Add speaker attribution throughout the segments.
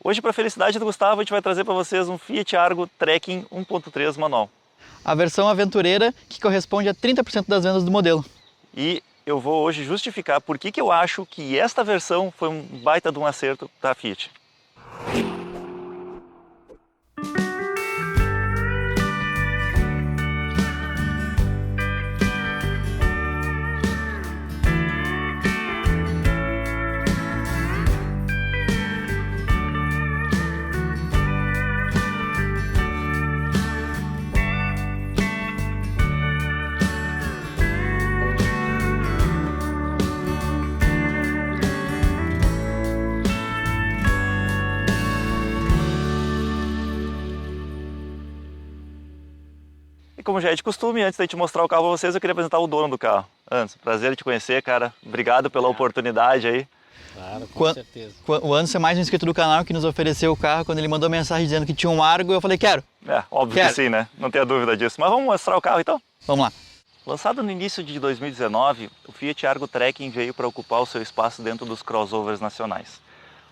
Speaker 1: Hoje, para a felicidade do Gustavo, a gente vai trazer para vocês um Fiat Argo Trekking 1.3 manual.
Speaker 2: A versão aventureira que corresponde a 30% das vendas do modelo.
Speaker 1: E eu vou hoje justificar por que eu acho que esta versão foi um baita de um acerto da Fiat. Como já é de costume, antes da gente mostrar o carro para vocês, eu queria apresentar o dono do carro. Anderson, prazer em te conhecer, cara. Obrigado pela oportunidade aí.
Speaker 3: Claro, com certeza.
Speaker 2: O Anderson é mais um inscrito do canal que nos ofereceu o carro. Quando ele mandou mensagem dizendo que tinha um Argo, eu falei, quero.
Speaker 1: Óbvio que sim, né? Não tenha dúvida disso. Mas vamos mostrar o carro então?
Speaker 2: Vamos lá.
Speaker 1: Lançado no início de 2019, o Fiat Argo Trekking veio para ocupar o seu espaço dentro dos crossovers nacionais.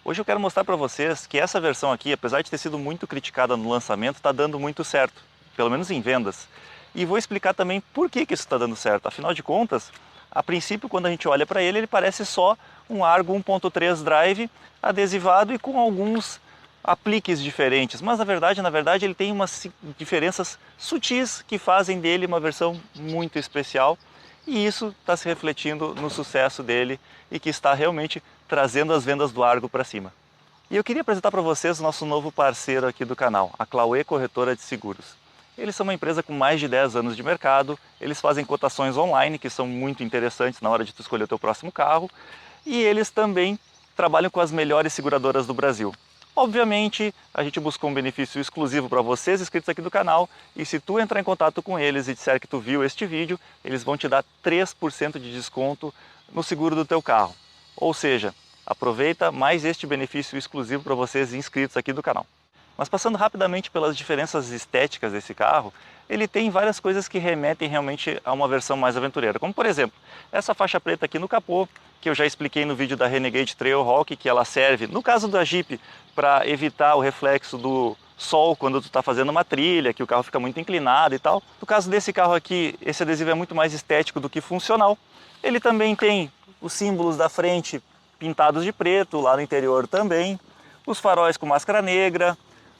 Speaker 1: Hoje eu quero mostrar para vocês que essa versão aqui, apesar de ter sido muito criticada no lançamento, está dando muito certo, pelo menos em vendas. E vou explicar também por que isso está dando certo. Afinal de contas, a princípio, quando a gente olha para ele, ele parece só um Argo 1.3 Drive adesivado e com alguns apliques diferentes. Mas na verdade, ele tem umas diferenças sutis que fazem dele uma versão muito especial. E isso está se refletindo no sucesso dele e que está realmente trazendo as vendas do Argo para cima. E eu queria apresentar para vocês o nosso novo parceiro aqui do canal, a Clauê Corretora de Seguros. Eles são uma empresa com mais de 10 anos de mercado, eles fazem cotações online, que são muito interessantes na hora de tu escolher o teu próximo carro, e eles também trabalham com as melhores seguradoras do Brasil. Obviamente, a gente buscou um benefício exclusivo para vocês inscritos aqui do canal, e se tu entrar em contato com eles e disser que tu viu este vídeo, eles vão te dar 3% de desconto no seguro do teu carro. Ou seja, aproveita mais este benefício exclusivo para vocês inscritos aqui do canal. Mas passando rapidamente pelas diferenças estéticas desse carro, ele tem várias coisas que remetem realmente a uma versão mais aventureira. Como por exemplo, essa faixa preta aqui no capô, que eu já expliquei no vídeo da Renegade Trailhawk, que ela serve, no caso da Jeep, para evitar o reflexo do sol quando tu está fazendo uma trilha, que o carro fica muito inclinado e tal. No caso desse carro aqui, esse adesivo é muito mais estético do que funcional. Ele também tem os símbolos da frente pintados de preto, lá no interior também, os faróis com máscara negra,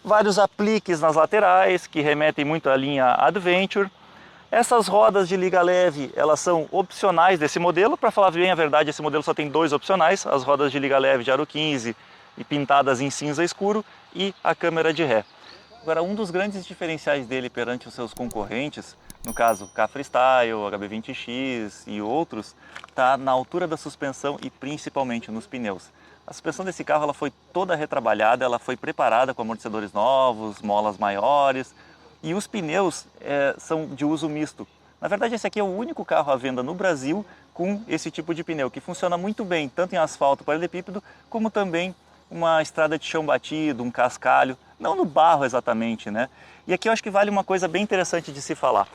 Speaker 1: vários apliques nas laterais, que remetem muito à linha Adventure. Essas rodas de liga leve, elas são opcionais desse modelo. Para falar bem a verdade, esse modelo só tem dois opcionais, as rodas de liga leve de aro 15 e pintadas em cinza escuro e a câmera de ré. Agora, um dos grandes diferenciais dele perante os seus concorrentes, no caso K-Freestyle, HB20X e outros, está na altura da suspensão e principalmente nos pneus. A suspensão desse carro ela foi toda retrabalhada, ela foi preparada com amortecedores novos, molas maiores, e os pneus são de uso misto. Na verdade, esse aqui é o único carro à venda no Brasil com esse tipo de pneu, que funciona muito bem, tanto em asfalto paralelepípedo, como também uma estrada de chão batido, um cascalho, não no barro exatamente, né? E aqui eu acho que vale uma coisa bem interessante de se falar.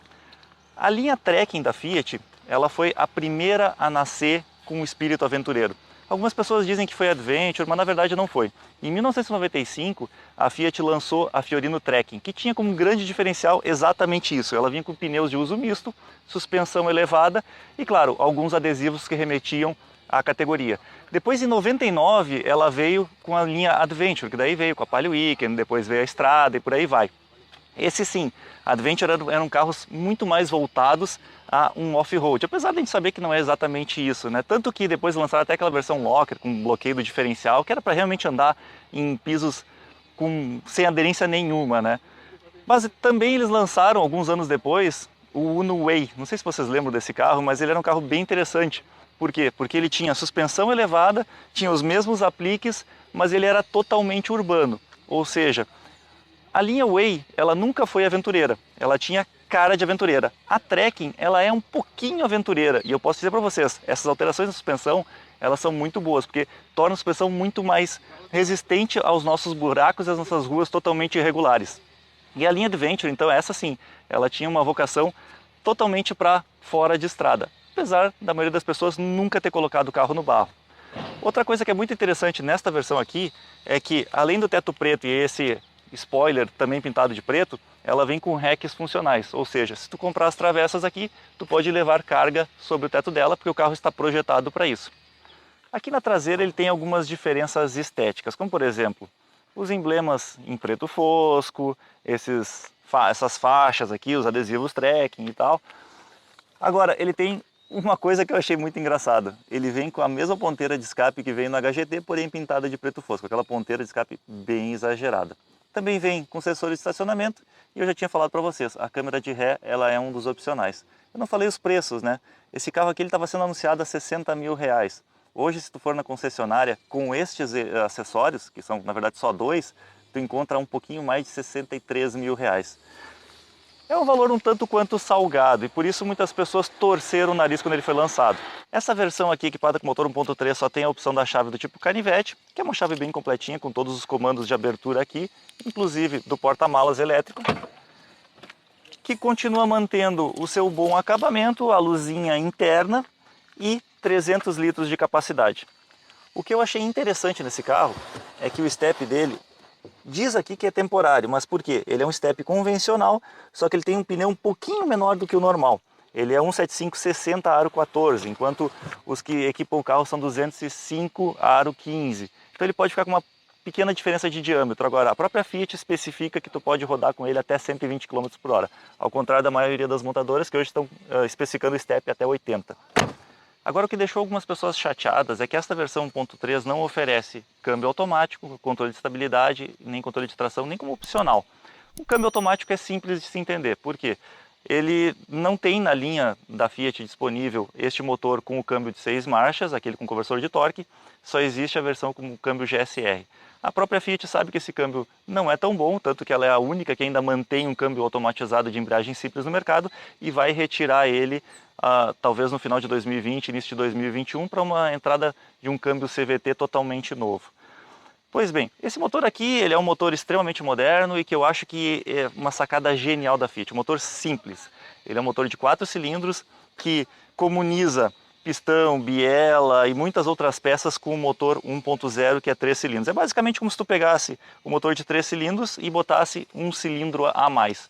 Speaker 1: A linha Trekking da Fiat, ela foi a primeira a nascer com o espírito aventureiro. Algumas pessoas dizem que foi Adventure, mas na verdade não foi. Em 1995, a Fiat lançou a Fiorino Trekking, que tinha como grande diferencial exatamente isso. Ela vinha com pneus de uso misto, suspensão elevada e, claro, alguns adesivos que remetiam à categoria. Depois, em 99, ela veio com a linha Adventure, que daí veio com a Palio Weekend, depois veio a Estrada e por aí vai. Esse sim, Adventure eram carros muito mais voltados a um off-road, apesar de a gente saber que não é exatamente isso, né? Tanto que depois lançaram até aquela versão Locker com bloqueio do diferencial, que era para realmente andar em pisos sem aderência nenhuma, né? Mas também eles lançaram, alguns anos depois, o Uno Way. Não sei se vocês lembram desse carro, mas ele era um carro bem interessante. Por quê? Porque ele tinha suspensão elevada, tinha os mesmos apliques, mas ele era totalmente urbano, ou seja, a linha Way, ela nunca foi aventureira, ela tinha cara de aventureira. A Trekking, ela é um pouquinho aventureira, e eu posso dizer para vocês, essas alterações na suspensão, elas são muito boas, porque tornam a suspensão muito mais resistente aos nossos buracos e às nossas ruas totalmente irregulares. E a linha Adventure, então, essa sim, ela tinha uma vocação totalmente para fora de estrada, apesar da maioria das pessoas nunca ter colocado o carro no barro. Outra coisa que é muito interessante nesta versão aqui é que, além do teto preto e esse spoiler também pintado de preto, ela vem com racks funcionais, ou seja, se tu comprar as travessas aqui, tu pode levar carga sobre o teto dela, porque o carro está projetado para isso. Aqui na traseira ele tem algumas diferenças estéticas, como por exemplo, os emblemas em preto fosco, essas faixas aqui, os adesivos trekking e tal. Agora, ele tem uma coisa que eu achei muito engraçada. Ele vem com a mesma ponteira de escape que veio no HGT, porém pintada de preto fosco, aquela ponteira de escape bem exagerada. Também vem com sensor de estacionamento e eu já tinha falado para vocês, a câmera de ré ela é um dos opcionais. Eu não falei os preços, né? Esse carro aqui estava sendo anunciado a 60 mil reais. Hoje, se tu for na concessionária com estes acessórios, que são na verdade só dois, tu encontra um pouquinho mais de 63 mil reais. É um valor um tanto quanto salgado e por isso muitas pessoas torceram o nariz quando ele foi lançado. Essa versão aqui, equipada com motor 1.3, só tem a opção da chave do tipo canivete, que é uma chave bem completinha com todos os comandos de abertura aqui, inclusive do porta-malas elétrico, que continua mantendo o seu bom acabamento, a luzinha interna e 300 litros de capacidade. O que eu achei interessante nesse carro é que o step dele diz aqui que é temporário, mas por quê? Ele é um step convencional, só que ele tem um pneu um pouquinho menor do que o normal. Ele é 175/60 aro 14, enquanto os que equipam o carro são 205 aro 15. Então ele pode ficar com uma pequena diferença de diâmetro. Agora, a própria Fiat especifica que tu pode rodar com ele até 120 km por hora, ao contrário da maioria das montadoras que hoje estão especificando o step até 80. Agora, o que deixou algumas pessoas chateadas é que esta versão 1.3 não oferece câmbio automático, controle de estabilidade, nem controle de tração, nem como opcional. O câmbio automático é simples de se entender, por quê? Ele não tem na linha da Fiat disponível este motor com o câmbio de 6 marchas, aquele com conversor de torque, só existe a versão com o câmbio GSR. A própria Fiat sabe que esse câmbio não é tão bom, tanto que ela é a única que ainda mantém um câmbio automatizado de embreagem simples no mercado e vai retirar ele talvez no final de 2020, início de 2021, para uma entrada de um câmbio CVT totalmente novo. Pois bem, esse motor aqui ele é um motor extremamente moderno e que eu acho que é uma sacada genial da Fiat, um motor simples. Ele é um motor de 4 cilindros que comuniza pistão, biela e muitas outras peças com o motor 1.0 que é 3 cilindros. É basicamente como se tu pegasse o motor de 3 cilindros e botasse um cilindro a mais.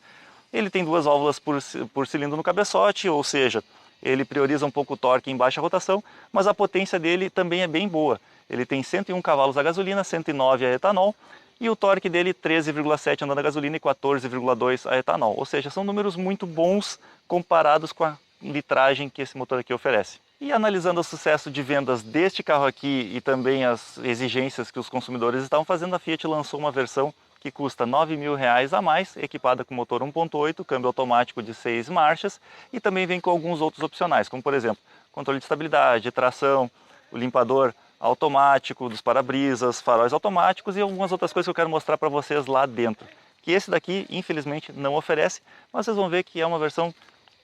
Speaker 1: Ele tem 2 válvulas por cilindro no cabeçote, ou seja, ele prioriza um pouco o torque em baixa rotação, mas a potência dele também é bem boa. Ele tem 101 cavalos a gasolina, 109 a etanol e o torque dele 13,7 andando a gasolina e 14,2 a etanol. Ou seja, são números muito bons comparados com a litragem que esse motor aqui oferece. E analisando o sucesso de vendas deste carro aqui e também as exigências que os consumidores estavam fazendo, a Fiat lançou uma versão que custa R$ 9 mil a mais, equipada com motor 1.8, câmbio automático de 6 marchas e também vem com alguns outros opcionais, como por exemplo, controle de estabilidade, tração, o limpador automático dos para-brisas, faróis automáticos e algumas outras coisas que eu quero mostrar para vocês lá dentro. Que esse daqui, infelizmente, não oferece, mas vocês vão ver que é uma versão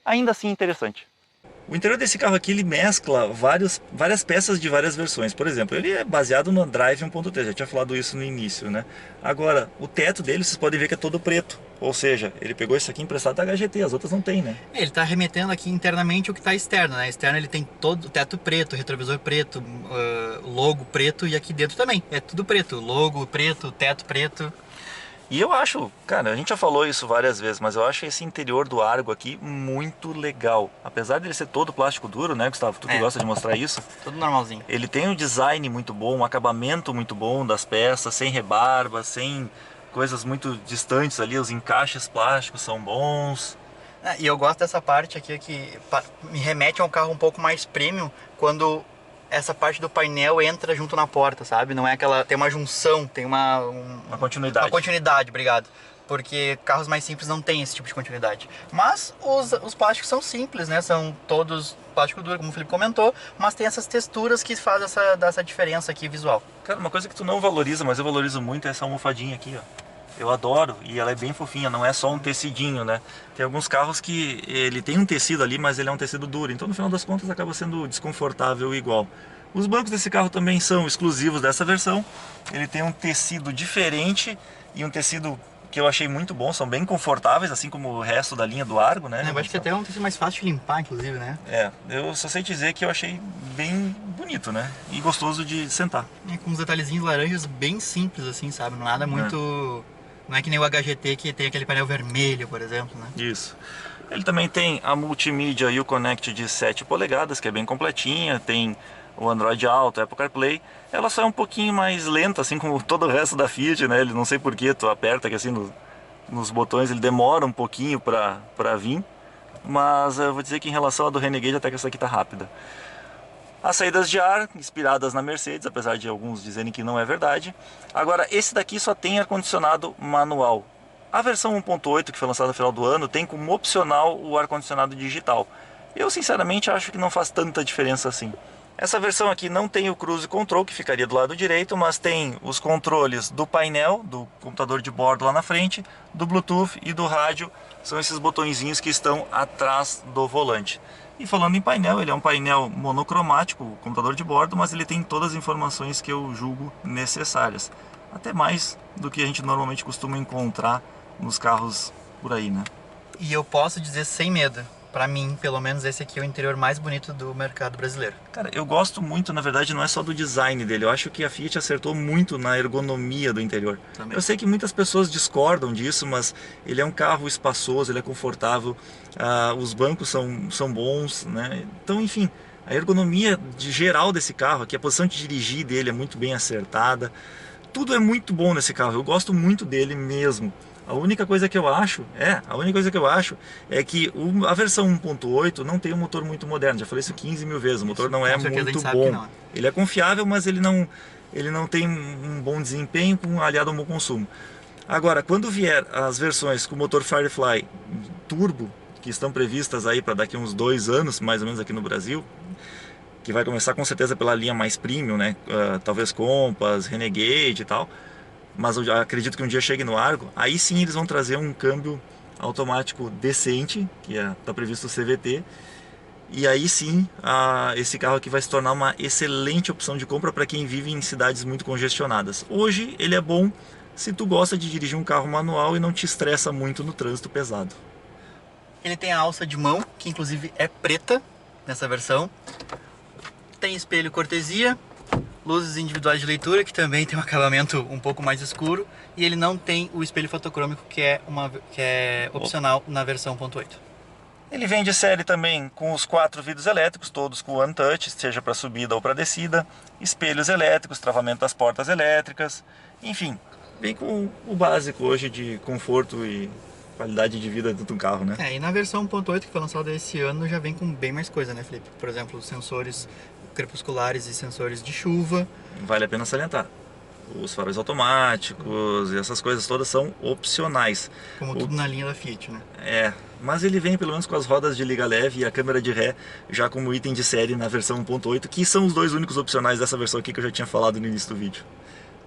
Speaker 1: ainda assim interessante. O interior desse carro aqui ele mescla várias peças de várias versões. Por exemplo, ele é baseado no Drive 1.3, já tinha falado isso no início, né? Agora, o teto dele vocês podem ver que é todo preto. Ou seja, ele pegou isso aqui emprestado da HGT, as outras não tem, né?
Speaker 2: Ele está remetendo aqui internamente o que está externo, né? Externo ele tem todo o teto preto, retrovisor preto, logo preto e aqui dentro também. É tudo preto, logo preto, teto preto.
Speaker 1: E eu acho, cara, a gente já falou isso várias vezes, mas eu acho esse interior do Argo aqui muito legal. Apesar dele ser todo plástico duro, né, Gustavo? Tu que gosta de mostrar isso.
Speaker 2: Tudo normalzinho.
Speaker 1: Ele tem um design muito bom, um acabamento muito bom das peças, sem rebarba, sem coisas muito distantes ali. Os encaixes plásticos são bons.
Speaker 2: E eu gosto dessa parte aqui que me remete a um carro um pouco mais premium, quando essa parte do painel entra junto na porta, sabe? Não é aquela... Tem uma junção, tem uma
Speaker 1: continuidade.
Speaker 2: Uma continuidade, obrigado. Porque carros mais simples não tem esse tipo de continuidade. Mas os plásticos são simples, né? São todos plástico duro, como o Felipe comentou, mas tem essas texturas que fazem essa diferença aqui visual.
Speaker 1: Cara, uma coisa que tu não valoriza, mas eu valorizo muito é essa almofadinha aqui, ó. Eu adoro e ela é bem fofinha, não é só um tecidinho, né? Tem alguns carros que ele tem um tecido ali, mas ele é um tecido duro, então no final das contas acaba sendo desconfortável igual. Os bancos desse carro também são exclusivos dessa versão. Ele tem um tecido diferente e um tecido que eu achei muito bom, são bem confortáveis, assim como o resto da linha do Argo, né?
Speaker 2: Eu acho que até é um tecido mais fácil de limpar, inclusive, né?
Speaker 1: Eu só sei dizer que eu achei bonito, né? E gostoso de sentar.
Speaker 2: É com uns detalhezinhos laranjas bem simples, assim, sabe? Nada muito... Não é que nem o HGT que tem aquele painel vermelho, por exemplo, né?
Speaker 1: Isso. Ele também tem a multimídia e o Connect de 7 polegadas, que é bem completinha. Tem o Android Auto, Apple CarPlay. Ela só é um pouquinho mais lenta, assim como todo o resto da Fiat, né? Ele não sei porquê, tu aperta aqui assim nos botões, ele demora um pouquinho pra vir. Mas eu vou dizer que em relação à do Renegade, até que essa aqui tá rápida. As saídas de ar, inspiradas na Mercedes, apesar de alguns dizerem que não é verdade. Agora, esse daqui só tem ar-condicionado manual. A versão 1.8, que foi lançada no final do ano, tem como opcional o ar-condicionado digital. Eu, sinceramente, acho que não faz tanta diferença assim. Essa versão aqui não tem o Cruise Control, que ficaria do lado direito, mas tem os controles do painel, do computador de bordo lá na frente, do Bluetooth e do rádio. São esses botõezinhos que estão atrás do volante. E falando em painel, ele é um painel monocromático, o computador de bordo, mas ele tem todas as informações que eu julgo necessárias. Até mais do que a gente normalmente costuma encontrar nos carros por aí, né?
Speaker 2: E eu posso dizer sem medo, pra mim, pelo menos, esse aqui é o interior mais bonito do mercado brasileiro.
Speaker 1: Cara, eu gosto muito, na verdade, não é só do design dele. Eu acho que a Fiat acertou muito na ergonomia do interior.
Speaker 2: Também.
Speaker 1: Eu sei que muitas pessoas discordam disso, mas ele é um carro espaçoso, ele é confortável, os bancos são bons, né? Então, enfim, a ergonomia geral desse carro aqui, a posição de dirigir dele é muito bem acertada. Tudo é muito bom nesse carro, eu gosto muito dele mesmo. A única coisa que eu acho é que a versão 1.8 não tem um motor muito moderno. Já falei isso 15 mil vezes, o motor não é muito bom. Ele é confiável, mas ele não tem um bom desempenho aliado ao bom consumo. Agora, quando vier as versões com motor Firefly Turbo, que estão previstas aí para daqui a uns 2 anos, mais ou menos aqui no Brasil, que vai começar com certeza pela linha mais premium, né? Talvez Compass, Renegade e tal. Mas eu acredito que um dia chegue no Argo, aí sim eles vão trazer um câmbio automático decente, que está previsto o CVT, e aí sim esse carro aqui vai se tornar uma excelente opção de compra para quem vive em cidades muito congestionadas. Hoje ele é bom se tu gosta de dirigir um carro manual e não te estressa muito no trânsito pesado.
Speaker 2: Ele tem a alça de mão, que inclusive é preta nessa versão. Tem espelho cortesia, luzes individuais de leitura, que também tem um acabamento um pouco mais escuro, e ele não tem o espelho fotocrômico, que é opcional na versão 1.8.
Speaker 1: Ele vem de série também com os 4 vidros elétricos, todos com One Touch, seja para subida ou para descida, espelhos elétricos, travamento das portas elétricas, enfim, vem com o básico hoje de conforto e qualidade de vida dentro do carro, né?
Speaker 2: E na versão 1.8, que foi lançada esse ano, já vem com bem mais coisa, né, Felipe? Por exemplo, sensores crepusculares e sensores de chuva.
Speaker 1: Vale a pena salientar. Os faróis automáticos e essas coisas todas são opcionais.
Speaker 2: Como tudo na linha da Fiat, né?
Speaker 1: Mas ele vem pelo menos com as rodas de liga leve e a câmera de ré já como item de série na versão 1.8, que são os 2 únicos opcionais dessa versão aqui que eu já tinha falado no início do vídeo.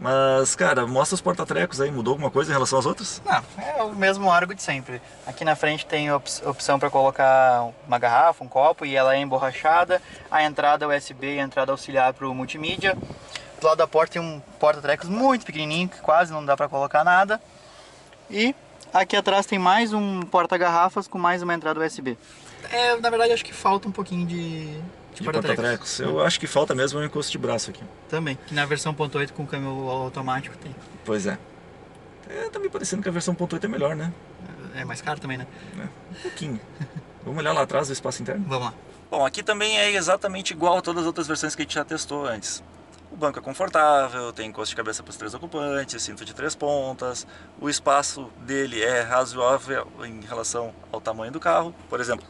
Speaker 1: Mas, cara, mostra os porta-trecos aí, mudou alguma coisa em relação às outras?
Speaker 2: Não, é o mesmo Argo de sempre. Aqui na frente tem a opção para colocar uma garrafa, um copo, e ela é emborrachada. A entrada USB e a entrada auxiliar para o multimídia. Do lado da porta tem um porta-trecos muito pequenininho, que quase não dá para colocar nada. E aqui atrás tem mais um porta-garrafas com mais uma entrada USB. Na verdade, acho que falta um pouquinho de porta-trecos.
Speaker 1: Eu acho que falta mesmo um encosto de braço aqui.
Speaker 2: Também, que na versão 1.8 com câmbio automático tem.
Speaker 1: Pois é. Tá me parecendo que a versão 1.8 é melhor, né?
Speaker 2: É mais caro também, né?
Speaker 1: Um pouquinho. Vamos olhar lá atrás do espaço interno?
Speaker 2: Vamos lá.
Speaker 1: Bom, aqui também é exatamente igual a todas as outras versões que a gente já testou antes. O banco é confortável, tem encosto de cabeça para os 3 ocupantes, cinto de 3 pontas. O espaço dele é razoável em relação ao tamanho do carro. Por exemplo,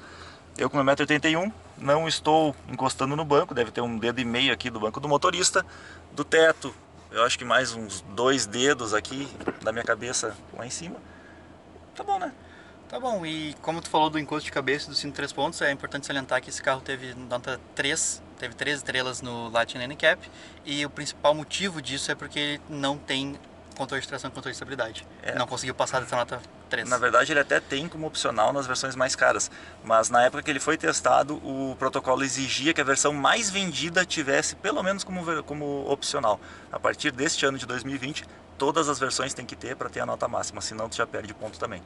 Speaker 1: eu com 1,81 m não estou encostando no banco, deve ter 1,5 dedo aqui do banco do motorista. Do teto, eu acho que mais uns 2 dedos aqui da minha cabeça lá em cima. Tá bom, né?
Speaker 2: Tá bom, e como tu falou do encosto de cabeça e do cinto 3 pontos, é importante salientar que esse carro teve nota 3, teve 3 estrelas no Latin NCAP, e o principal motivo disso é porque ele não tem controle de tração e controle de estabilidade. Não conseguiu passar dessa nota 3.
Speaker 1: Na verdade, ele até tem como opcional nas versões mais caras, mas na época que ele foi testado, o protocolo exigia que a versão mais vendida tivesse pelo menos como opcional. A partir deste ano de 2020, todas as versões têm que ter para ter a nota máxima, senão tu já perde ponto também.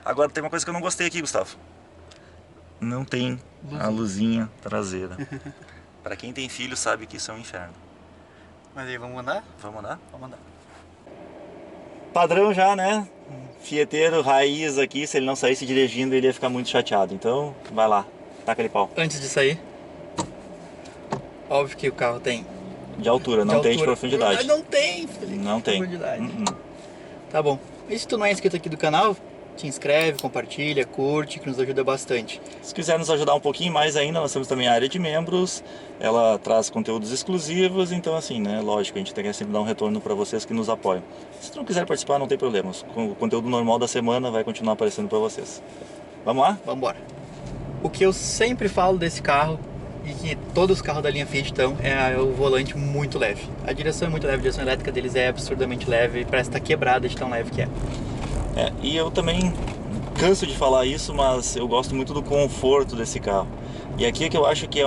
Speaker 1: Agora tem uma coisa que eu não gostei aqui, Gustavo. Não tem a luzinha traseira. Para quem tem filho sabe que isso é um inferno.
Speaker 2: Mas aí, vamos andar?
Speaker 1: Vamos andar?
Speaker 2: Vamos andar.
Speaker 1: Padrão já, né? Fieteiro raiz aqui, se ele não saísse dirigindo ele ia ficar muito chateado. Então, vai lá, taca ele pau.
Speaker 2: Antes de sair, óbvio que o carro tem
Speaker 1: De altura, não tem de profundidade.
Speaker 2: Não tem, Felipe.
Speaker 1: Não tem.
Speaker 2: Profundidade. Tá bom. E se tu não é inscrito aqui do canal, te inscreve, compartilha, curte, que nos ajuda bastante.
Speaker 1: Se quiser nos ajudar um pouquinho mais ainda, nós temos também a área de membros. Ela traz conteúdos exclusivos, então assim, né, lógico, a gente tem que sempre dar um retorno para vocês que nos apoiam. Se tu não quiser participar, não tem problema. O conteúdo normal da semana vai continuar aparecendo para vocês. Vamos lá?
Speaker 2: Vamos embora. O que eu sempre falo desse carro, e que todos os carros da linha Fiat estão, é o volante muito leve. A direção é muito leve, a direção elétrica deles é absurdamente leve, parece estar quebrada de tão leve que é.
Speaker 1: E eu também canso de falar isso, mas eu gosto muito do conforto desse carro. E aqui é que eu acho que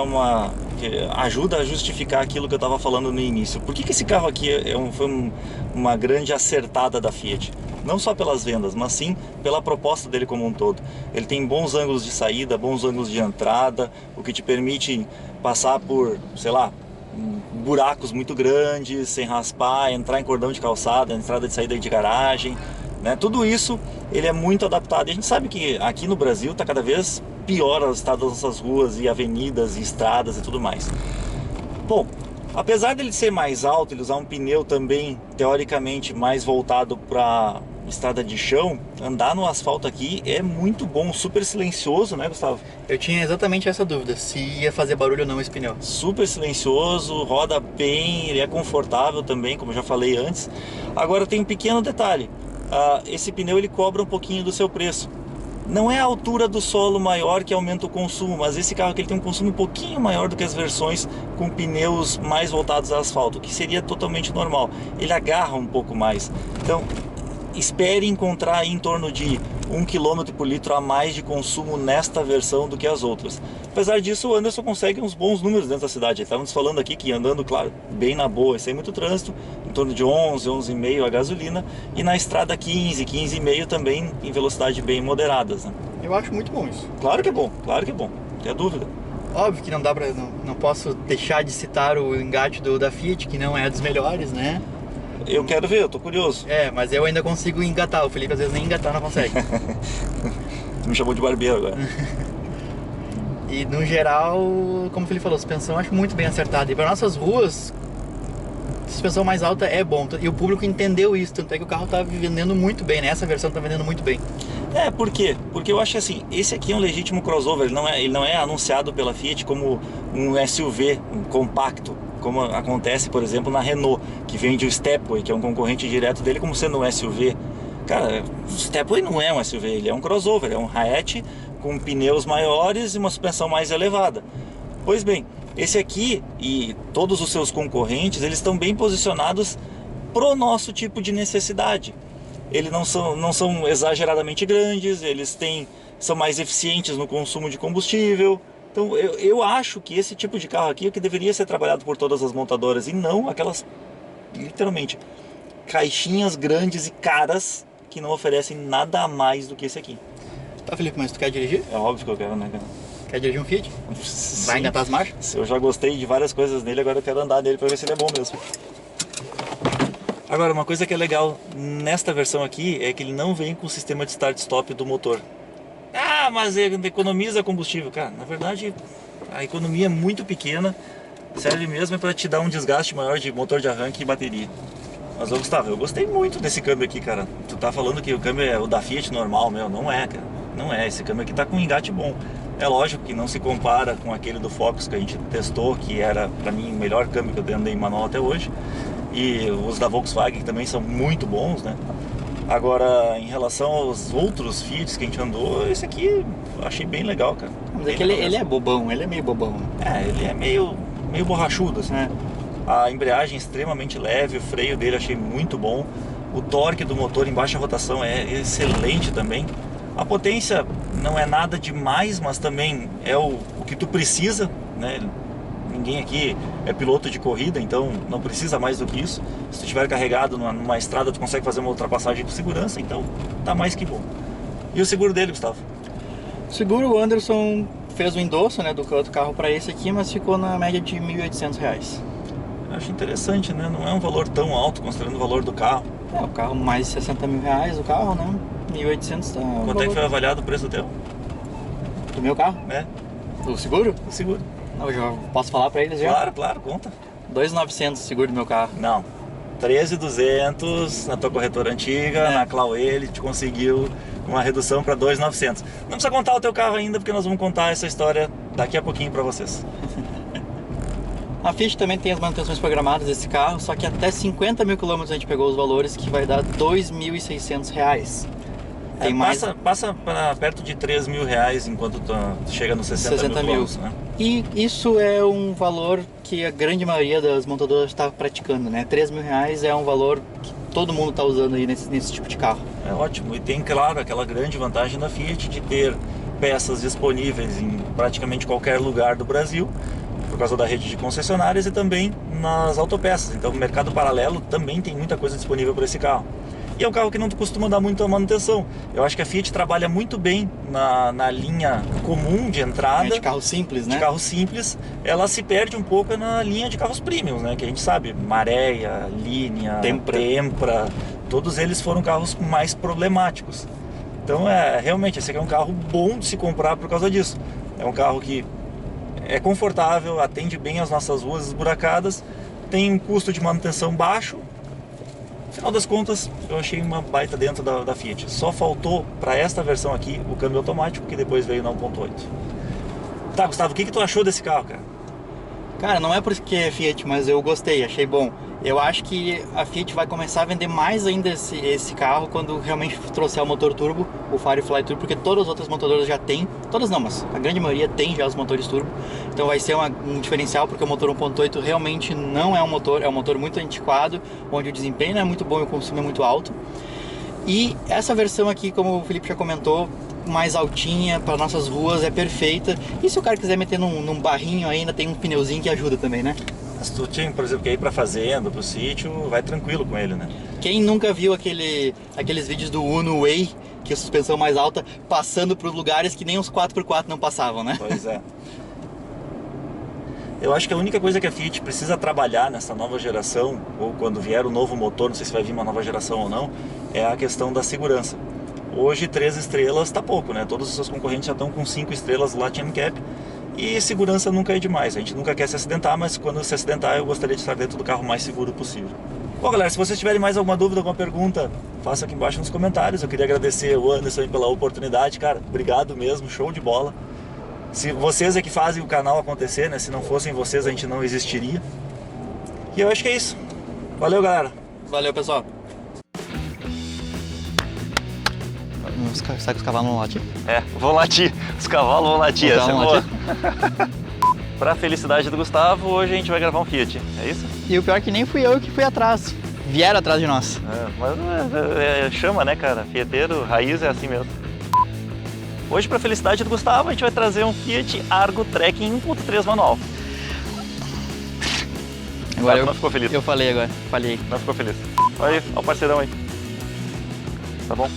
Speaker 1: que ajuda a justificar aquilo que eu estava falando no início. Por que esse carro aqui foi uma grande acertada da Fiat? Não só pelas vendas, mas sim pela proposta dele como um todo. Ele tem bons ângulos de saída, bons ângulos de entrada, o que te permite passar por, sei lá, buracos muito grandes, sem raspar, entrar em cordão de calçada, entrada e saída de garagem, né? Tudo isso ele é muito adaptado. E a gente sabe que aqui no Brasil está cada vez pior o estado das nossas ruas e avenidas e estradas e tudo mais. Bom, apesar dele ser mais alto, ele usar um pneu também teoricamente mais voltado para estrada de chão, andar no asfalto aqui é muito bom, super silencioso, né, Gustavo?
Speaker 2: Eu tinha exatamente essa dúvida, se ia fazer barulho ou não esse pneu.
Speaker 1: Super silencioso, roda bem, ele é confortável também, como eu já falei antes. Agora tem um pequeno detalhe, esse pneu ele cobra um pouquinho do seu preço. Não é a altura do solo maior que aumenta o consumo, mas esse carro aqui ele tem um consumo um pouquinho maior do que as versões com pneus mais voltados a asfalto, que seria totalmente normal. Ele agarra um pouco mais. Então, espere encontrar aí em torno de 1 km por litro a mais de consumo nesta versão do que as outras. Apesar disso, o Anderson consegue uns bons números dentro da cidade. Estávamos falando aqui que andando, claro, bem na boa, sem muito trânsito, em torno de 11, 11,5 a gasolina, e na estrada 15, 15,5 também em velocidade bem moderadas, né?
Speaker 2: Eu acho muito bom isso.
Speaker 1: Claro que é bom, não tem dúvida.
Speaker 2: Óbvio que não dá pra, não posso deixar de citar o engate da Fiat, que não é dos melhores, né?
Speaker 1: Eu quero ver, eu tô curioso.
Speaker 2: Mas eu ainda consigo engatar, o Felipe às vezes nem engatar não consegue.
Speaker 1: Você me chamou de barbeiro agora.
Speaker 2: E no geral, como o Felipe falou, a suspensão eu acho muito bem acertada. E para nossas ruas, suspensão mais alta é bom. E o público entendeu isso, tanto é que o carro tá vendendo muito bem, né? Essa versão tá vendendo muito bem.
Speaker 1: Por quê? Porque eu acho assim, esse aqui é um legítimo crossover, ele não é anunciado pela Fiat como um SUV, um compacto, como acontece, por exemplo, na Renault, que vende o Stepway, que é um concorrente direto dele, como sendo um SUV. Cara, o Stepway não é um SUV, ele é um crossover, é um hatch com pneus maiores e uma suspensão mais elevada. Pois bem, esse aqui e todos os seus concorrentes, eles estão bem posicionados pro nosso tipo de necessidade. Eles não são exageradamente grandes, são mais eficientes no consumo de combustível. Então eu acho que esse tipo de carro aqui é o que deveria ser trabalhado por todas as montadoras e não aquelas, literalmente, caixinhas grandes e caras que não oferecem nada a mais do que esse aqui.
Speaker 2: Tá, Felipe, mas tu quer dirigir?
Speaker 1: É óbvio que eu quero, né, cara?
Speaker 2: Quer dirigir um Fiat?
Speaker 1: Sim.
Speaker 2: Vai engatar as marchas?
Speaker 1: Eu já gostei de várias coisas nele, agora eu quero andar nele para ver se ele é bom mesmo. Agora, uma coisa que é legal nesta versão aqui é que ele não vem com o sistema de start-stop do motor. Mas ele economiza combustível. Cara, na verdade, a economia é muito pequena, serve mesmo para te dar um desgaste maior de motor de arranque e bateria. Mas, Gustavo, eu gostei muito desse câmbio aqui, cara. Tu tá falando que o câmbio é o da Fiat normal, meu, não é, cara. Não é, esse câmbio aqui tá com um engate bom. É lógico que não se compara com aquele do Focus que a gente testou, que era, pra mim, o melhor câmbio que eu andei em manual até hoje. E os da Volkswagen também são muito bons, né? Agora, em relação aos outros Fiats que a gente andou, esse aqui eu achei bem legal, cara.
Speaker 2: Mas é que ele é bobão, ele é meio bobão.
Speaker 1: Ele é meio borrachudo, assim. A embreagem é extremamente leve, o freio dele achei muito bom. O torque do motor em baixa rotação é excelente também. A potência não é nada demais, mas também é o que tu precisa, né? Ninguém aqui é piloto de corrida, então não precisa mais do que isso. Se tu estiver carregado numa estrada, tu consegue fazer uma ultrapassagem com segurança, então tá mais que bom. E o seguro dele, Gustavo?
Speaker 2: Seguro, o Anderson fez o endosso, né, do outro carro para esse aqui, mas ficou na média de R$ 1.800.
Speaker 1: Eu acho interessante, né? Não é um valor tão alto, considerando o valor do carro.
Speaker 2: O carro mais de 60 mil reais, o carro, né? 1.800 tá...
Speaker 1: Quanto é que foi avaliado o preço do teu?
Speaker 2: Do meu carro?
Speaker 1: É,
Speaker 2: Do seguro?
Speaker 1: o seguro.
Speaker 2: Não, eu já posso falar para eles já?
Speaker 1: Claro, conta.
Speaker 2: 2.900 o seguro do meu carro.
Speaker 1: Não, 13.200 na tua corretora antiga, na Clau Elite, conseguiu uma redução para 2.900. Não precisa contar o teu carro ainda, porque nós vamos contar essa história daqui a pouquinho para vocês.
Speaker 2: A Fiat também tem as manutenções programadas desse carro, só que até 50 mil quilômetros a gente pegou os valores, que vai dar R$ 2.600. Tem mais...
Speaker 1: Passa para perto de R$ 3.000 enquanto tu chega nos 60 mil quilômetros, né?
Speaker 2: E isso é um valor que a grande maioria das montadoras está praticando, né? R$ 3.000 é um valor que todo mundo está usando aí nesse tipo de carro.
Speaker 1: É ótimo, e tem, claro, aquela grande vantagem da Fiat de ter peças disponíveis em praticamente qualquer lugar do Brasil, por causa da rede de concessionárias e também nas autopeças. Então o mercado paralelo também tem muita coisa disponível para esse carro. E é um carro que não costuma dar muita manutenção. Eu acho que a Fiat trabalha muito bem na linha comum de entrada.
Speaker 2: De carro simples, né?
Speaker 1: De carro simples. Ela se perde um pouco na linha de carros premiums, né? Que a gente sabe, Maréia, Linea, Tempra, todos eles foram carros mais problemáticos. Então realmente esse aqui é um carro bom de se comprar por causa disso. É um carro que é confortável, atende bem as nossas ruas esburacadas, tem um custo de manutenção baixo. Afinal das contas, eu achei uma baita dentro da Fiat. Só faltou para esta versão aqui o câmbio automático, que depois veio na 1.8. Tá, Gustavo, o que tu achou desse carro, cara?
Speaker 2: Cara, não é porque é Fiat, mas eu gostei, achei bom. Eu acho que a Fiat vai começar a vender mais ainda esse carro quando realmente trouxer o motor turbo, o Firefly Turbo, porque todas as outras montadoras já têm, todas não, mas a grande maioria tem já os motores turbo. Então vai ser um diferencial, porque o motor 1.8 realmente não é um motor muito antiquado, onde o desempenho não é muito bom e o consumo é muito alto. E essa versão aqui, como o Felipe já comentou, mais altinha para nossas ruas, é perfeita. E se o cara quiser meter num barrinho ainda, tem um pneuzinho que ajuda também, né?
Speaker 1: Mas tu tinha, por exemplo, que ir pra fazenda, pro sítio, vai tranquilo com ele, né?
Speaker 2: Quem nunca viu aqueles vídeos do Uno Way, que é a suspensão mais alta, passando por lugares que nem os 4x4 não passavam, né?
Speaker 1: Pois é. Eu acho que a única coisa que a Fiat precisa trabalhar nessa nova geração, ou quando vier o novo motor, não sei se vai vir uma nova geração ou não, é a questão da segurança. Hoje 3 estrelas tá pouco, né? Todos os seus concorrentes já estão com 5 estrelas Latin Cap. E segurança nunca é demais, a gente nunca quer se acidentar, mas quando se acidentar eu gostaria de estar dentro do carro o mais seguro possível. Bom galera, se vocês tiverem mais alguma dúvida, alguma pergunta, faça aqui embaixo nos comentários. Eu queria agradecer o Anderson pela oportunidade, cara, obrigado mesmo, show de bola. Se vocês é que fazem o canal acontecer, né? Se não fossem vocês a gente não existiria. E eu acho que é isso. Valeu galera.
Speaker 2: Valeu pessoal. Será que os cavalos vão latir?
Speaker 1: É, vão latir. Os cavalos vão latir, essa é boa. Pra felicidade do Gustavo, hoje a gente vai gravar um Fiat, é isso?
Speaker 2: E o pior é que nem fui eu que fui atrás. Vieram atrás de nós.
Speaker 1: Mas chama, né, cara? Fieteiro, raiz é assim mesmo. Hoje, pra felicidade do Gustavo, a gente vai trazer um Fiat Argo Trekking 1.3 manual.
Speaker 2: Agora
Speaker 1: não ficou feliz?
Speaker 2: Eu falei agora, falhei.
Speaker 1: Não ficou feliz. Olha aí, olha o parceirão aí. Tá bom?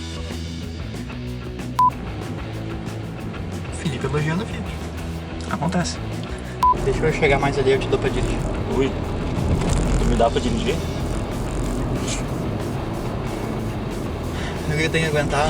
Speaker 2: Felipe elogiando o Fiat.
Speaker 1: Acontece.
Speaker 2: Deixa eu chegar mais ali, eu te dou pra dirigir.
Speaker 1: Ui, tu me dá pra dirigir?
Speaker 2: Eu tenho que aguentar.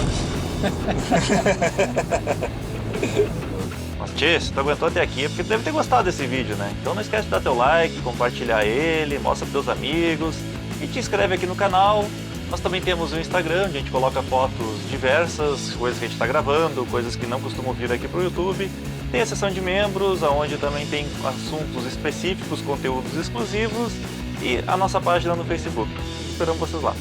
Speaker 1: Mas tchê, se tu aguentou até aqui é porque tu deve ter gostado desse vídeo, né? Então não esquece de dar teu like, compartilhar ele, mostra pros teus amigos e te inscreve aqui no canal. Nós também temos o Instagram, onde a gente coloca fotos diversas, coisas que a gente está gravando, coisas que não costumam vir aqui para o YouTube. Tem a seção de membros, onde também tem assuntos específicos, conteúdos exclusivos e a nossa página no Facebook. Esperamos vocês lá.